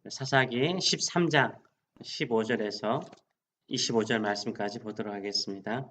사사기 13장 15절에서 25절 말씀까지 보도록 하겠습니다.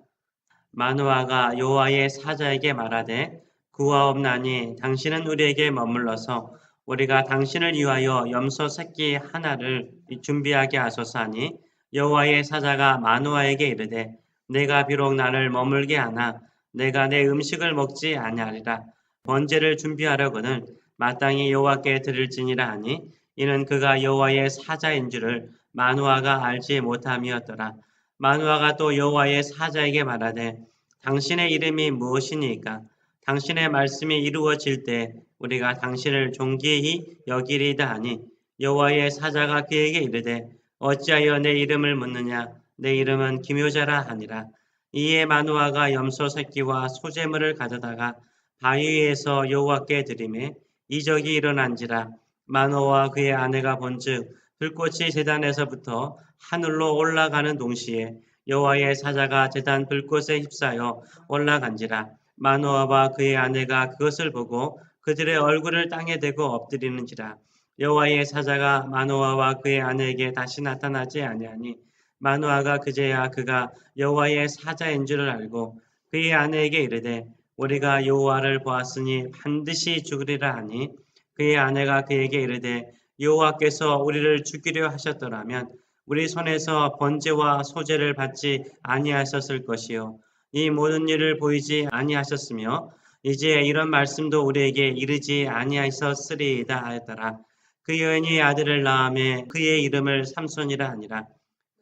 마누아가 여호와의 사자에게 말하되 구하옵나니 당신은 우리에게 머물러서 우리가 당신을 위하여 염소 새끼 하나를 준비하게 하소서 하니 여호와의 사자가 마누아에게 이르되 내가 비록 나를 머물게 하나 내가 내 음식을 먹지 아니하리라. 번제를 준비하려거늘 마땅히 여호와께 드릴지니라 하니 이는 그가 여호와의 사자인 줄을 마누아가 알지 못함이었더라. 마누아가 또 여호와의 사자에게 말하되 당신의 이름이 무엇이니까? 당신의 말씀이 이루어질 때 우리가 당신을 존귀히 여기리이다 하니 여호와의 사자가 그에게 이르되 어찌하여 내 이름을 묻느냐? 내 이름은 기묘자라 하니라. 이에 마누아가 염소 새끼와 소제물을 가져다가 바위 위에서 여호와께 드리매 이적이 일어난지라. 마누아와 그의 아내가 본즉 불꽃이 제단에서부터 하늘로 올라가는 동시에 여호와의 사자가 제단 불꽃에 휩싸여 올라간지라. 마누아와 그의 아내가 그것을 보고 그들의 얼굴을 땅에 대고 엎드리는지라. 여호와의 사자가 마누아와 그의 아내에게 다시 나타나지 아니하니 마누아가 그제야 그가 여호와의 사자인 줄을 알고 그의 아내에게 이르되 우리가 여호와를 보았으니 반드시 죽으리라 하니 그의 아내가 그에게 이르되 여호와께서 우리를 죽이려 하셨더라면 우리 손에서 번제와 소제를 받지 아니하셨을 것이요 이 모든 일을 보이지 아니하셨으며 이제 이런 말씀도 우리에게 이르지 아니하셨으리이다 하였더라. 그 여인이 아들을 낳음에 그의 이름을 삼손이라 하니라.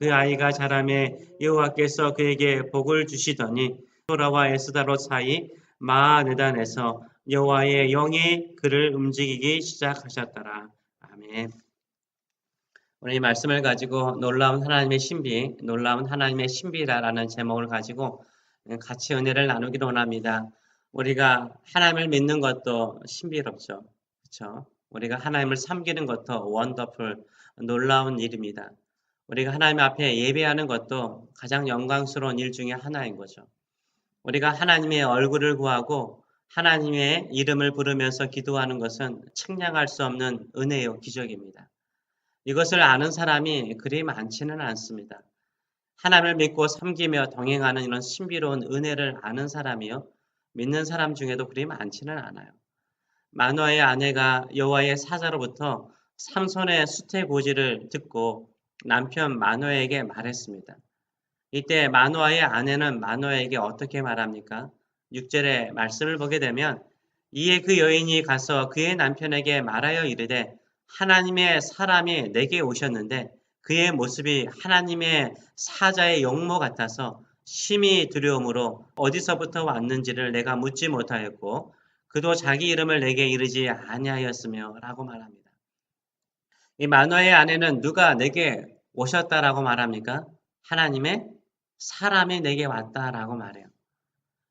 그 아이가 자라매 여호와께서 그에게 복을 주시더니 소라와 에스다롯 사이 마하네단에서 여호와의 영이 그를 움직이기 시작하셨더라. 아멘. 오늘 이 말씀을 가지고 놀라운 하나님의 신비, 놀라운 하나님의 신비라라는 제목을 가지고 같이 은혜를 나누기를 원합니다. 우리가 하나님을 믿는 것도 신비롭죠. 그렇죠? 우리가 하나님을 섬기는 것도 원더풀, 놀라운 일입니다. 우리가 하나님 앞에 예배하는 것도 가장 영광스러운 일 중에 하나인 거죠. 우리가 하나님의 얼굴을 구하고 하나님의 이름을 부르면서 기도하는 것은 측량할 수 없는 은혜요 기적입니다. 이것을 아는 사람이 그리 많지는 않습니다. 하나님을 믿고 섬기며 동행하는 이런 신비로운 은혜를 아는 사람이요. 믿는 사람 중에도 그리 많지는 않아요. 마누아의 아내가 여호와의 사자로부터 삼손의 수태 고지를 듣고 남편 마누아에게 말했습니다. 이때 마누아의 아내는 마누아에게 어떻게 말합니까? 6절의 말씀을 보게 되면 이에 그 여인이 가서 그의 남편에게 말하여 이르되 하나님의 사람이 내게 오셨는데 그의 모습이 하나님의 사자의 용모 같아서 심히 두려움으로 어디서부터 왔는지를 내가 묻지 못하였고 그도 자기 이름을 내게 이르지 아니하였으며 라고 말합니다. 이 마누아의 아내는 누가 내게 오셨다라고 말합니까? 하나님의 사람이 내게 왔다라고 말해요.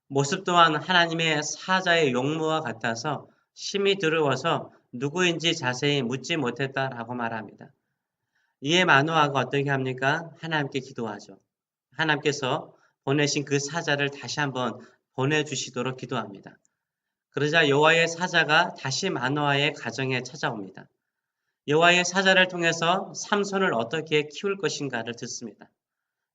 모습 또한 하나님의 사자의 용모와 같아서 심히 두려워서 누구인지 자세히 묻지 못했다라고 말합니다. 이에 마누아가 어떻게 합니까? 하나님께 기도하죠. 하나님께서 보내신 그 사자를 다시 한번 보내주시도록 기도합니다. 그러자 여호와의 사자가 다시 마누아의 가정에 찾아옵니다. 여호와의 사자를 통해서 삼손을 어떻게 키울 것인가를 듣습니다.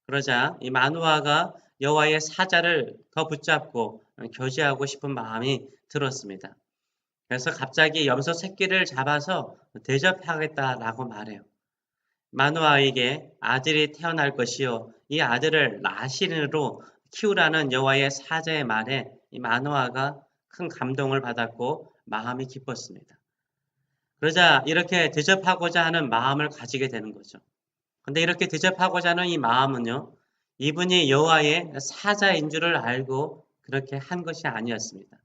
그러자 이 마누아가 여호와의 사자를 더 붙잡고 교제하고 싶은 마음이 들었습니다. 그래서 갑자기 염소 새끼를 잡아서 대접하겠다라고 말해요. 마누아에게 아들이 태어날 것이요 이 아들을 나시린으로 키우라는 여호와의 사자의 말에 이 마누아가 큰 감동을 받았고 마음이 기뻤습니다. 그러자 이렇게 대접하고자 하는 마음을 가지게 되는 거죠. 근데 이렇게 대접하고자 하는 이 마음은요, 이분이 여호와의 사자인 줄을 알고 그렇게 한 것이 아니었습니다.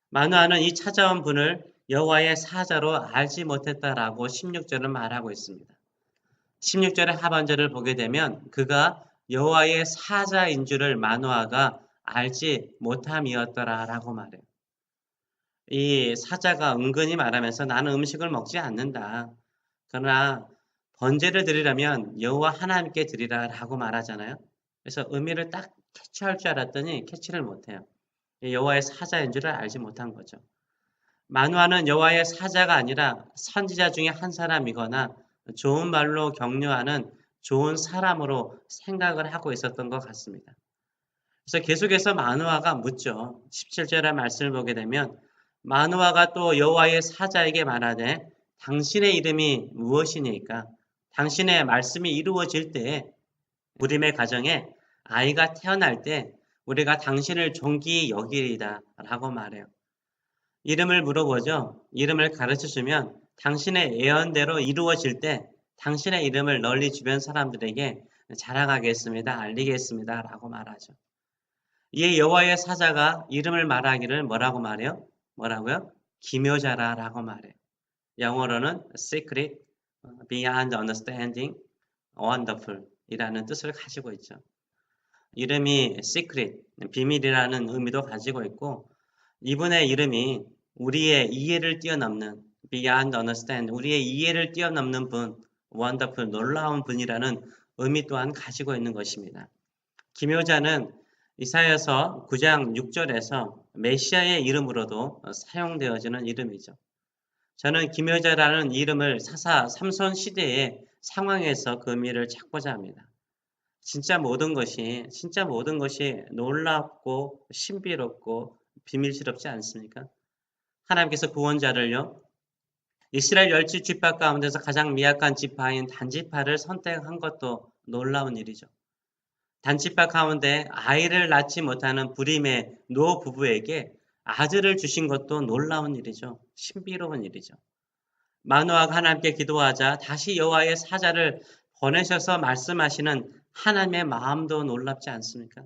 마누아는 이 찾아온 분을 여호와의 사자로 알지 못했다라고 16절은 말하고 있습니다. 16절의 하반절을 보게 되면 그가 여호와의 사자인 줄을 마누아가 알지 못함이었더라라고 말해요. 이 사자가 은근히 말하면서 나는 음식을 먹지 않는다. 그러나 번제를 드리려면 여호와 하나님께 드리라라고 말하잖아요. 그래서 의미를 딱 캐치할 줄 알았더니 캐치를 못해요. 여호와의 사자인 줄을 알지 못한 거죠. 마누아는 여호와의 사자가 아니라 선지자 중에 한 사람이거나 좋은 말로 격려하는 좋은 사람으로 생각을 하고 있었던 것 같습니다. 그래서 계속해서 마노아가 묻죠. 17절의 말씀을 보게 되면 마노아가 또 여호와의 사자에게 말하되 당신의 이름이 무엇이니까? 당신의 말씀이 이루어질 때에 우리의 가정에 아이가 태어날 때 우리가 당신을 존귀히 여기리다 라고 말해요. 이름을 물어보죠. 이름을 가르쳐주면 당신의 예언대로 이루어질 때 당신의 이름을 널리 주변 사람들에게 자랑하겠습니다. 알리겠습니다. 라고 말하죠. 이에 여호와의 사자가 이름을 말하기를 뭐라고 말해요? 뭐라고요? 기묘자라 라고 말해요. 영어로는 secret, beyond understanding, wonderful 이라는 뜻을 가지고 있죠. 이름이 secret, 비밀이라는 의미도 가지고 있고 이분의 이름이 우리의 이해를 뛰어넘는 beyond understand, 우리의 이해를 뛰어넘는 분, wonderful, 놀라운 분이라는 의미 또한 가지고 있는 것입니다. 기묘자는 이사야서 9장 6절에서 메시아의 이름으로도 사용되어지는 이름이죠. 저는 기묘자라는 이름을 사사 삼손 시대의 상황에서 그 의미를 찾고자 합니다. 진짜 모든 것이 놀랍고 신비롭고 비밀스럽지 않습니까? 하나님께서 구원자를요, 이스라엘 10지 지파 가운데서 가장 미약한 지파인 단지파를 선택한 것도 놀라운 일이죠. 단지파 가운데 아이를 낳지 못하는 불임의 노 부부에게 아들을 주신 것도 놀라운 일이죠. 신비로운 일이죠. 마노아가 하나님께 기도하자 다시 여호와의 사자를 보내셔서 말씀하시는 하나님의 마음도 놀랍지 않습니까?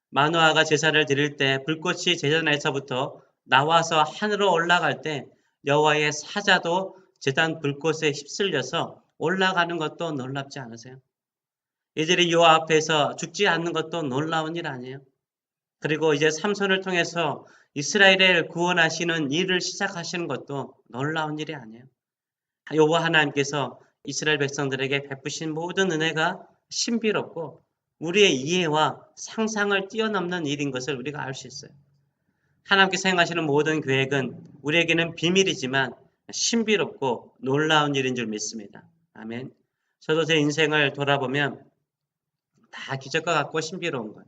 마노아가 제사를 드릴 때 불꽃이 제단에서부터 나와서 하늘로 올라갈 때 여호와의 사자도 제단 불꽃에 휩쓸려서 올라가는 것도 놀랍지 않으세요? 이들이 요 앞에서 죽지 않는 것도 놀라운 일 아니에요? 그리고 이제 삼손을 통해서 이스라엘을 구원하시는 일을 시작하시는 것도 놀라운 일이 아니에요? 여호와 하나님께서 이스라엘 백성들에게 베푸신 모든 은혜가 신비롭고 우리의 이해와 상상을 뛰어넘는 일인 것을 우리가 알 수 있어요. 하나님께서 행하시는 모든 계획은 우리에게는 비밀이지만 신비롭고 놀라운 일인 줄 믿습니다. 아멘. 저도 제 인생을 돌아보면 다 기적과 같고 신비로운 거예요.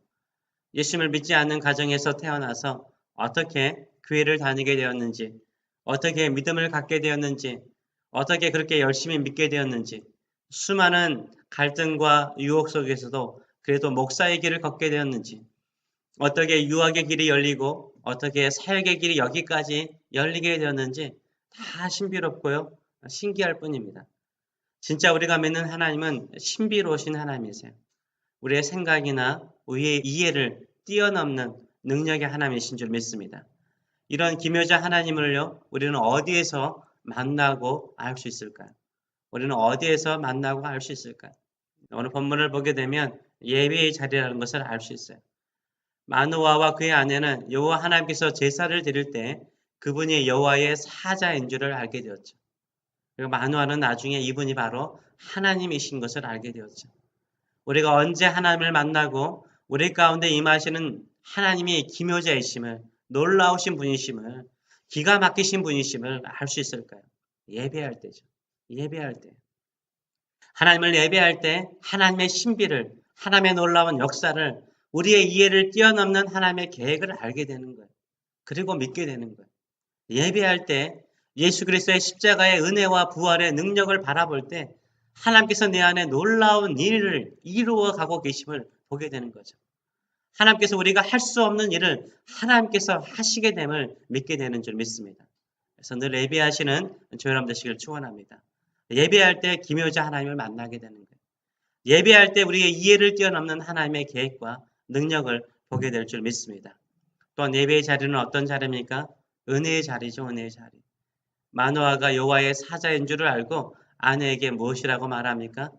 예수님을 믿지 않는 가정에서 태어나서 어떻게 교회를 다니게 되었는지, 어떻게 믿음을 갖게 되었는지, 어떻게 그렇게 열심히 믿게 되었는지, 수많은 갈등과 유혹 속에서도 그래도 목사의 길을 걷게 되었는지, 어떻게 유학의 길이 열리고 어떻게 사역의 길이 여기까지 열리게 되었는지 다 신비롭고요. 신기할 뿐입니다. 진짜 우리가 믿는 하나님은 신비로우신 하나님이세요. 우리의 생각이나 우리의 이해를 뛰어넘는 능력의 하나님이신 줄 믿습니다. 이런 기묘자 하나님을요, 우리는 어디에서 만나고 알 수 있을까요? 우리는 어디에서 만나고 알 수 있을까요? 오늘 본문을 보게 되면 예배의 자리라는 것을 알 수 있어요. 마노아와 그의 아내는 여호와 하나님께서 제사를 드릴 때 그분이 여호와의 사자인 줄을 알게 되었죠. 그리고 마노아는 나중에 이분이 바로 하나님이신 것을 알게 되었죠. 우리가 언제 하나님을 만나고 우리 가운데 임하시는 하나님이 기묘자이심을, 놀라우신 분이심을, 기가 막히신 분이심을 알 수 있을까요? 예배할 때죠. 예배할 때. 하나님을 예배할 때 하나님의 신비를, 하나님의 놀라운 역사를, 우리의 이해를 뛰어넘는 하나님의 계획을 알게 되는 거예요. 그리고 믿게 되는 거예요. 예배할 때 예수 그리스도의 십자가의 은혜와 부활의 능력을 바라볼 때 하나님께서 내 안에 놀라운 일을 이루어 가고 계심을 보게 되는 거죠. 하나님께서 우리가 할 수 없는 일을 하나님께서 하시게 됨을 믿게 되는 줄 믿습니다. 그래서 늘 예배하시는 저 여러분 되시길 축원합니다. 예배할 때 기묘자 하나님을 만나게 되는 거예요. 예배할 때 우리의 이해를 뛰어넘는 하나님의 계획과 능력을 보게 될 줄 믿습니다. 또한 예배의 자리는 어떤 자리입니까? 은혜의 자리죠. 은혜의 자리. 마노아가 여호와의 사자인 줄을 알고 아내에게 무엇이라고 말합니까?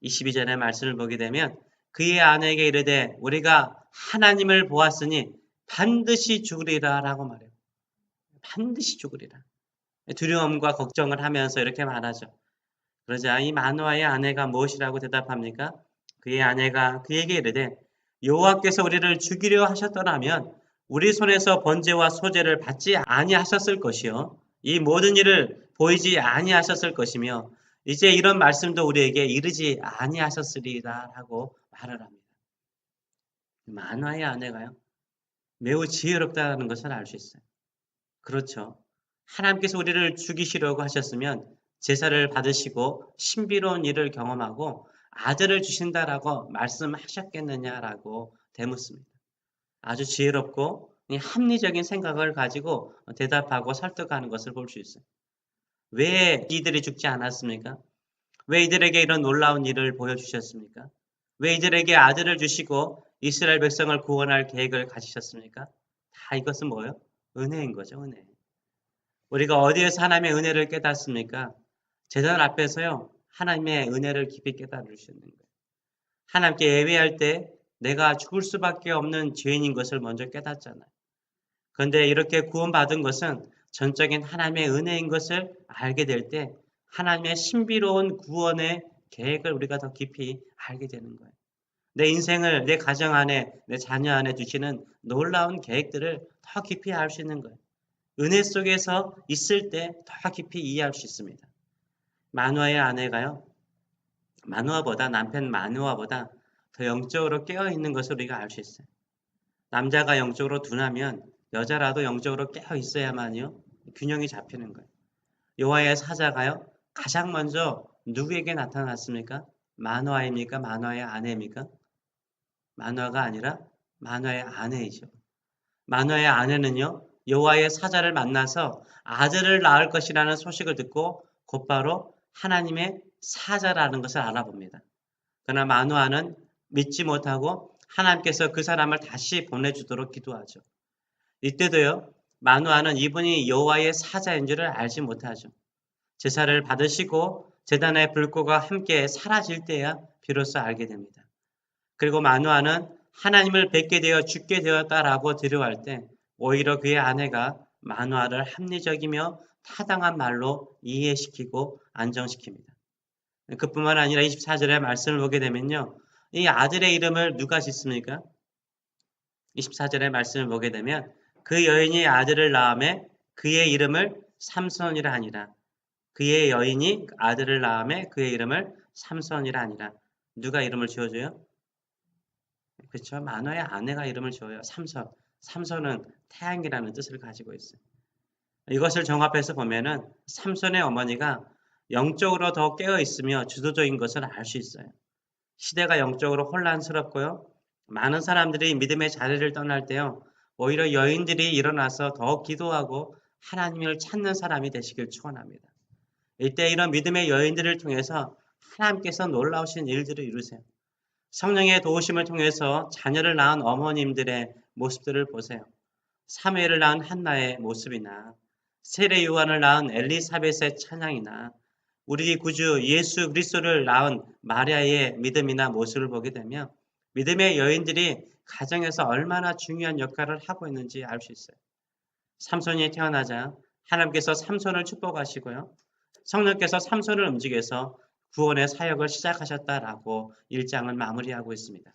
22절의 말씀을 보게 되면 그의 아내에게 이르되 우리가 하나님을 보았으니 반드시 죽으리라 라고 말해요. 반드시 죽으리라. 두려움과 걱정을 하면서 이렇게 말하죠. 그러자 이 마노아의 아내가 무엇이라고 대답합니까? 그의 아내가 그에게 이르되 여호와께서 우리를 죽이려 하셨더라면 우리 손에서 번제와 소제를 받지 아니하셨을 것이요 이 모든 일을 보이지 아니하셨을 것이며 이제 이런 말씀도 우리에게 이르지 아니하셨으리라라고 말을 합니다. 만화의 아내가요. 매우 지혜롭다는 것을 알 수 있어요. 그렇죠. 하나님께서 우리를 죽이시려고 하셨으면 제사를 받으시고 신비로운 일을 경험하고 아들을 주신다라고 말씀하셨겠느냐라고 되묻습니다. 아주 지혜롭고 합리적인 생각을 가지고 대답하고 설득하는 것을 볼 수 있어요. 왜 이들이 죽지 않았습니까? 왜 이들에게 이런 놀라운 일을 보여주셨습니까? 왜 이들에게 아들을 주시고 이스라엘 백성을 구원할 계획을 가지셨습니까? 다 이것은 뭐예요? 은혜인 거죠, 은혜. 우리가 어디에서 하나님의 은혜를 깨닫습니까? 제단 앞에서요, 하나님의 은혜를 깊이 깨달을 수 있는 거예요. 하나님께 예배할 때 내가 죽을 수밖에 없는 죄인인 것을 먼저 깨닫잖아요. 그런데 이렇게 구원받은 것은 전적인 하나님의 은혜인 것을 알게 될 때 하나님의 신비로운 구원의 계획을 우리가 더 깊이 알게 되는 거예요. 내 인생을 내 가정 안에 내 자녀 안에 두시는 놀라운 계획들을 더 깊이 알 수 있는 거예요. 은혜 속에서 있을 때 더 깊이 이해할 수 있습니다. 마누아의 아내가요. 마누아보다 남편 마누아보다 더 영적으로 깨어있는 것을 우리가 알 수 있어요. 남자가 영적으로 둔하면 여자라도 영적으로 깨어 있어야만요. 균형이 잡히는 거예요. 여호와의 사자가요. 가장 먼저 누구에게 나타났습니까? 마누아입니까? 마누아의 아내입니까? 마누아가 아니라 마누아의 아내이죠. 마누아의 아내는요. 여호와의 사자를 만나서 아들을 낳을 것이라는 소식을 듣고 곧바로 하나님의 사자라는 것을 알아봅니다. 그러나 마누아는 믿지 못하고 하나님께서 그 사람을 다시 보내주도록 기도하죠. 이때도요. 마누아는 이분이 여호와의 사자인 줄을 알지 못하죠. 제사를 받으시고 제단의 불꽃과 함께 사라질 때야 비로소 알게 됩니다. 그리고 마누아는 하나님을 뵙게 되어 죽게 되었다라고 두려워할 때 오히려 그의 아내가 마누아를 합리적이며 타당한 말로 이해시키고 안정시킵니다. 그뿐만 아니라 24절의 말씀을 보게 되면요. 이 아들의 이름을 누가 짓습니까? 24절의 말씀을 보게 되면 그 여인이 아들을 낳음에 그의 이름을 삼손이라 하니라. 그의 여인이 아들을 낳음에 그의 이름을 삼손이라 하니라. 누가 이름을 지어줘요? 그렇죠. 마누아의 아내가 이름을 지어요. 삼손. 삼손은 태양이라는 뜻을 가지고 있어요. 이것을 종합해서 보면은 삼손의 어머니가 영적으로 더 깨어 있으며 주도적인 것을 알 수 있어요. 시대가 영적으로 혼란스럽고요. 많은 사람들이 믿음의 자리를 떠날 때요. 오히려 여인들이 일어나서 더 기도하고 하나님을 찾는 사람이 되시길 축원합니다. 이때 이런 믿음의 여인들을 통해서 하나님께서 놀라우신 일들을 이루세요. 성령의 도우심을 통해서 자녀를 낳은 어머님들의 모습들을 보세요. 사무엘을 낳은 한나의 모습이나 세례 요한을 낳은 엘리사벳의 찬양이나 우리 구주 예수 그리스도를 낳은 마리아의 믿음이나 모습을 보게 되면 믿음의 여인들이 가정에서 얼마나 중요한 역할을 하고 있는지 알 수 있어요. 삼손이 태어나자 하나님께서 삼손을 축복하시고요. 성령께서 삼손을 움직여서 구원의 사역을 시작하셨다라고 1장을 마무리하고 있습니다.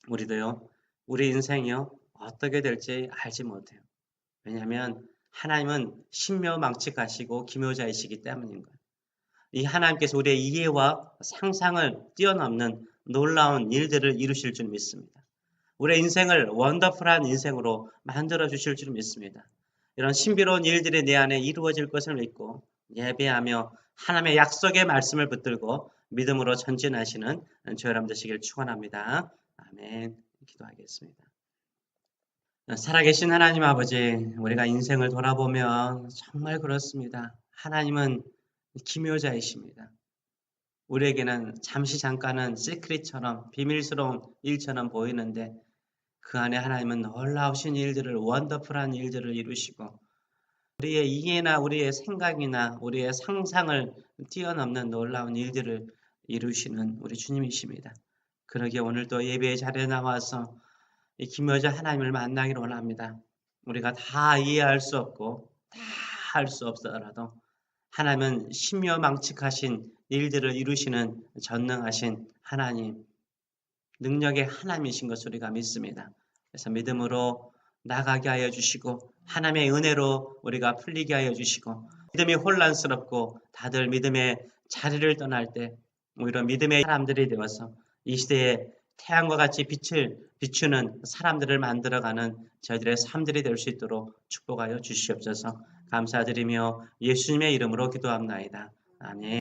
우리도요. 우리 인생이요. 어떻게 될지 알지 못해요. 왜냐하면 하나님은 신묘망측하시고 기묘자이시기 때문인 거예요. 이 하나님께서 우리의 이해와 상상을 뛰어넘는 놀라운 일들을 이루실 줄 믿습니다. 우리의 인생을 원더풀한 인생으로 만들어 주실 줄 믿습니다. 이런 신비로운 일들이 내 안에 이루어질 것을 믿고 예배하며 하나님의 약속의 말씀을 붙들고 믿음으로 전진하시는 저 여러분 되시길 축원합니다. 아멘. 기도하겠습니다. 살아계신 하나님 아버지, 우리가 인생을 돌아보면 정말 그렇습니다. 하나님은 기묘자이십니다. 우리에게는 잠시 잠깐은 시크릿처럼 비밀스러운 일처럼 보이는데 그 안에 하나님은 놀라우신 일들을 원더풀한 일들을 이루시고 우리의 이해나 우리의 생각이나 우리의 상상을 뛰어넘는 놀라운 일들을 이루시는 우리 주님이십니다. 그러기에 오늘도 예배의 자리에 나와서 이 기묘자 하나님을 만나기를 원합니다. 우리가 다 이해할 수 없고 다 할 수 없더라도 하나님은 신묘망측하신 일들을 이루시는 전능하신 하나님, 능력의 하나님이신 것을 우리가 믿습니다. 그래서 믿음으로 나가게 하여 주시고 하나님의 은혜로 우리가 풀리게 하여 주시고 믿음이 혼란스럽고 다들 믿음의 자리를 떠날 때 오히려 믿음의 사람들이 되어서 이 시대에 태양과 같이 빛을 비추는 사람들을 만들어가는 저희들의 삶들이 될 수 있도록 축복하여 주시옵소서. 감사드리며 예수님의 이름으로 기도합나이다. 아멘.